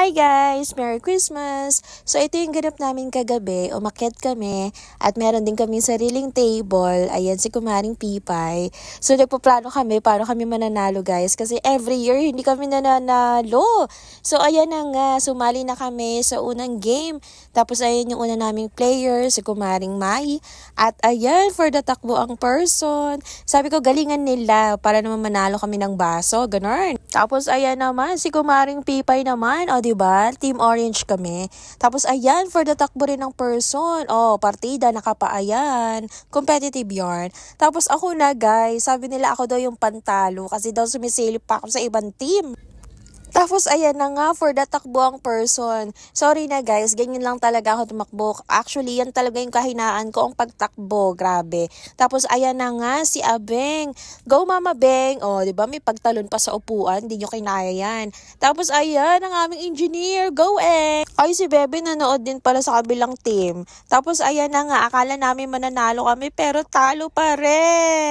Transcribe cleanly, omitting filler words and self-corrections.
Hi guys! Merry Christmas! So ito yung ganap namin kagabi, umakyat kami at meron din kaming sariling table. Ayan si Kumaring Pipay. So nagpaplano kami paano kami mananalo guys kasi every year hindi kami nananalo. So ayan na nga, sumali na kami sa unang game. Tapos ayan yung una naming player, si Kumaring Mai. At ayan, for the takbo ang person. Sabi ko galingan nila para naman manalo kami ng baso, ganon. Tapos ayan naman, si Kumaring Pipay naman, o diba? Team Orange kami. Tapos ayan, for the takbo rin ng person. O, partida, nakapaayan. Competitive yarn. Tapos ako na guys, sabi nila ako daw yung pantalo kasi daw sumisilip pa ako sa ibang team. Tapos ayan na nga, for the takbo ang person. Sorry na guys, ganyan lang talaga ako tumakbo. Actually, yan talaga yung kahinaan ko ang pagtakbo. Grabe. Tapos ayan na nga, si Abeng. Go Mama Beng. O, di ba may pagtalon pa sa upuan. Hindi nyo kinaya yan. Tapos ayan, ang aming engineer. Go Eng. Ay, si Bebe nanood din pala sa kabilang team. Tapos ayan na nga, akala namin mananalo kami pero talo pa rin.